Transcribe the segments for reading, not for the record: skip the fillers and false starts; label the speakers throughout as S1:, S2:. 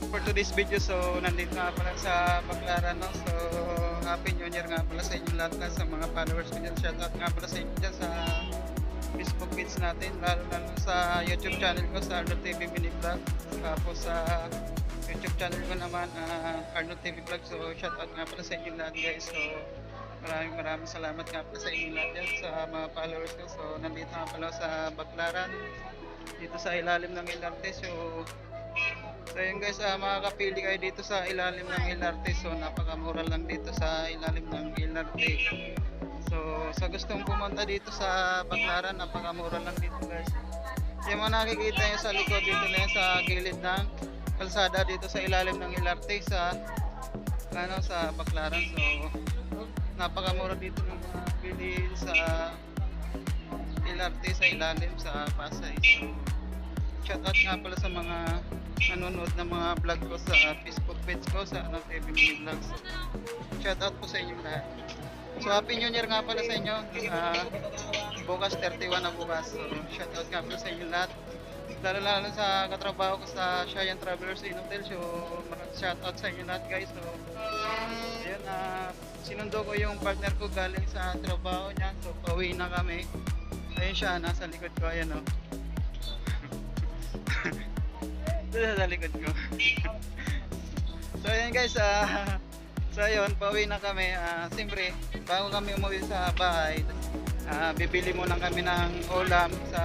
S1: for today's video. So nandito nga pala sa Baclaran, no? So happy new year nga pala sa inyo lahat na sa mga followers ko dyan. Shoutout nga pala sa inyo dyan sa Facebook page natin, lalo na sa YouTube channel ko sa Arnold TV Mini Vlog. Tapos sa YouTube channel ko naman, Arnold TV Vlog. So shoutout nga pala sa inyo lahat, guys. So maraming salamat nga pala sa inyo lahat dyan, sa mga followers ko. So nandito nga pala sa Baclaran, dito sa ilalim ng LRT. So yun guys, makakapili kayo dito sa ilalim ng LRT. So napakamura lang dito sa ilalim ng LRT. So sa gustong pumunta dito sa Baclaran, napakamura lang dito guys. Yung mga nakikita nyo sa likod dito na yun, sa gilid ng kalsada dito sa ilalim ng LRT sa sa Baclaran. So napakamura dito ng mga bilihin sa LRT sa ilalim sa Pasay. So shoutout nga pala sa mga nanonood ng mga vlog ko sa Facebook page ko sa TV Mini Vlogs. So shoutout po sa inyo lahat. So happy new year nga pala sa inyo. Bukas 31 na bukas. So shoutout nga pala sa inyo lahat. Lalo sa katrabaho ko sa Shayan Travelers in Hotel. So shoutout sa inyo lahat guys. So ayun, sinundo ko yung partner ko galing sa trabaho niya. So pauwi na kami. Ayun siya, nasa likod ko. Ayan o. Doon sa likod ko. So ayun guys, so ayun, pauwi na kami. Siyempre, bago kami umuwi sa bahay, bibili muna kami ng ulam sa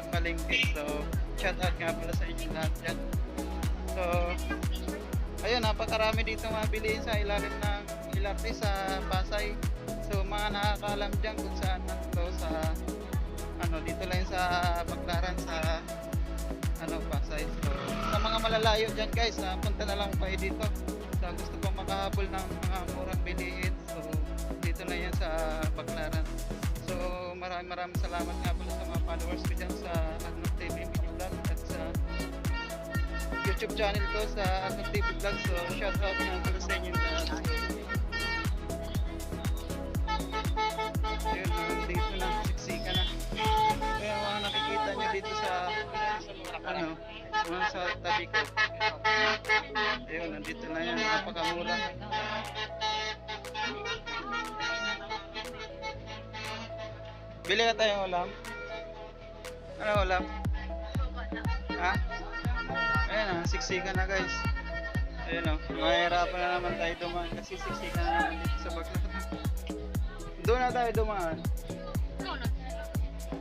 S1: palengke. So shoutout nga pala sa inyo lahat dyan. So ayun, napakarami dito mabili sa ilalim ng LRT sa Pasay. So mga nakakaalam dyan kung saan to sa dito lang sa Baclaran sa Pasay. So sa mga malalayo dyan guys, punta na lang kayo dito. So gusto kong makahabol ng mga murang bilihin. So dito na yan sa Baclaran. So maraming salamat nga pala sa mga followers ko dyan sa Arnold TV Mini Vlog at sa YouTube channel ko sa Arnold TV Vlog. So shoutout nga pala sa inyo lahat. Ayun, dito na, siksika na. Kaya mga nakikita nyo dito sa sa tabi ko. Ayun, nandito na yan, napakamura. Bili ka tayong ulam? Ano ulam? Ha? Ayun siksika na guys. Ayun mahirapan na naman tayo dumaan kasi siksika na naman dito sa Baclaran. Doon na tayo dumaan.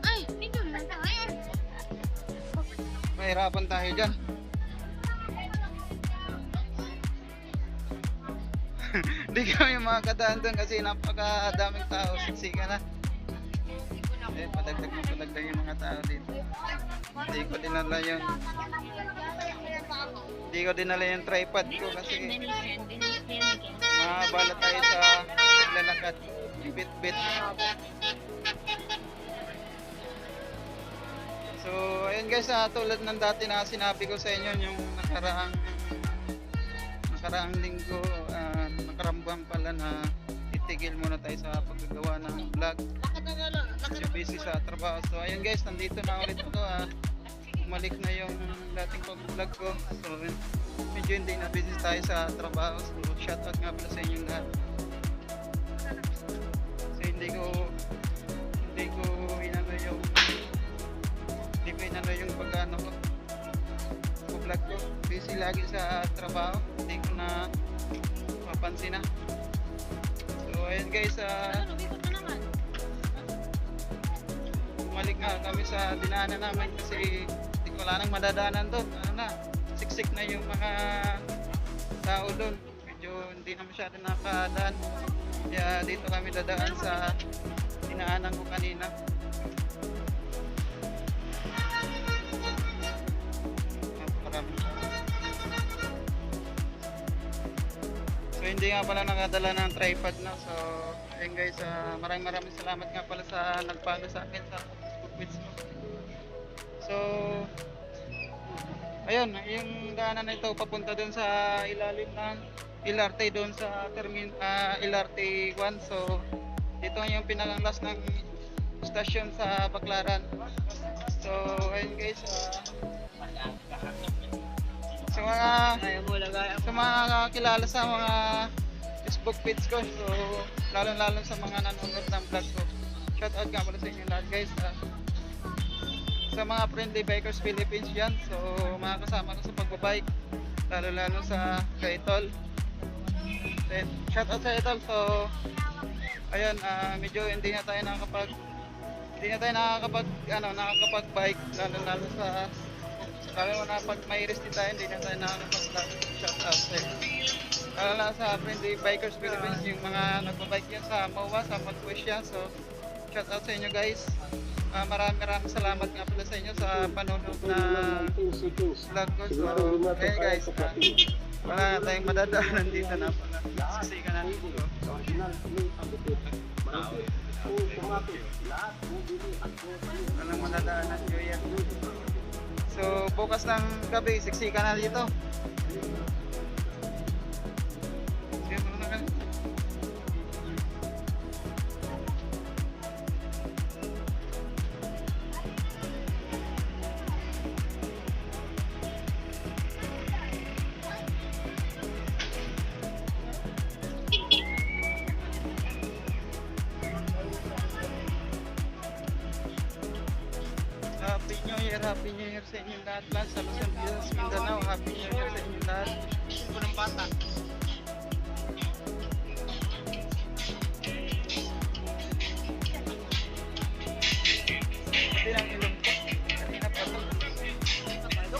S2: Ay, dito na tayo.
S1: Mahirapan tayo dyan. Hindi kami makakadaan doon kasi napakadaming tao. Siksika na. Padagdag yung mga tao dito. Hindi ko dinala yung tripod ko kasi mahabala tayo sa paglalakad. Bit. So ayun guys, tulad ng dati na sinabi ko sa inyo yung nakaraang linggo, nakaraang buwan pala na itigil muna tayo sa paggagawa ng vlog. Medyo busy sa trabaho. So ayun guys, nandito na ulit ako. Umalik na yung dating pag-vlog ko. So medyo hindi na busy tayo sa trabaho. So shoutout nga pala sa inyo lahat. So hindi ko inano yung pag-ano ko vlog ko. Busy lagi sa trabaho. Hindi ko na mapansin na. So ayun guys, bumalik nga kami sa dinaanan namin kasi hindi ko wala nang madadaanan doon. Siksik na yung mga tao doon. Medyo hindi na masyado nakadaan. Kaya dito kami dadaan sa dinaanan ko kanina. So hindi nga pala nakadala ng tripod na. So ayun guys, maraming salamat nga pala sa nagpalo sa akin sa Facebook page mo. So ayun, yung daanan na ito papunta dun sa ilalim ng LRT doon sa LRT 1. So dito yung pinakang last ng stasyon sa Baclaran. So ayun guys, so mga kilala sa mga Facebook page ko. So, lalo sa mga nanonood ng vlog ko. Shout out nga pala sa inyo lahat guys. Sa mga friendly bikers Philippines dyan. So, mga kasama ko sa pagbabike. Lalo sa kay Tol. Then, shout out sa Tol. So, ayun, medyo hindi na tayo nakakapag bike lalo na pag may rest tayo, hindi na tayo nakakapag shout out lalo na sa friendly bikers Philippines, yung mga nagbabike yan sa MOA, sa Malpuesya. So shout out sa inyo guys. Maraming salamat nga pala sa inyo sa panonood na vlog ko. So okay guys, wala tayong madadaanan dito na pala sisikan na dito. Walang madadaanan nyo yan. So bukas ng gabi siksikan na dito. Happy New Year sa inyong lahat sa Luzon, Visayas, Mindanao. Happy New Year sa inyong lahat. Unang bata. Hindi lang ilong ko. Kanina pa ito.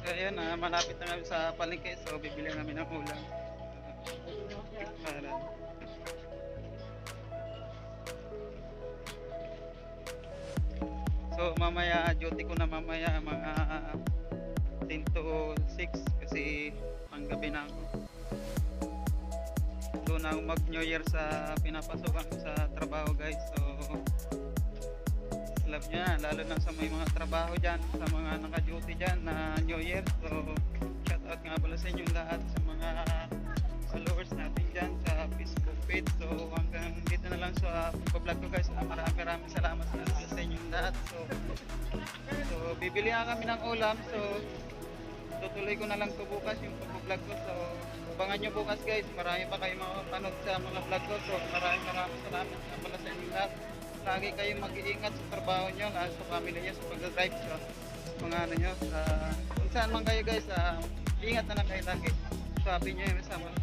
S1: So ayun, malapit na kami sa palengke. So bibili kami ng ulam. So mamaya duty ko na mamaya mga 10 to 6 kasi panggabi na ako. Doon na ako mag New Year sa pinapasukan ko sa trabaho guys. So love nyo na, lalo na sa may mga trabaho dyan, sa mga naka-duty dyan na New Year. So shout out nga pala sa inyong lahat, sa mga followers natin dyan sa Facebook page. So hanggang dito na lang sa vlog ko guys. Maraming salamat sa inyong lahat. So bibili na kami ng ulam. So tutuloy ko na lang to bukas yung vlog ko. So abangan nyo bukas guys. Marami pa kayong makapanood sa mga vlog ko. So maraming salamat nga pala sa inyong lahat. Lagi kayong mag-iingat sa trabaho nyo, sa family nyo, sa pag-drive, sa mga ano nyo, kung saan man kayo guys, ingat na lang kayo lagi. So happy nyo yun sa mga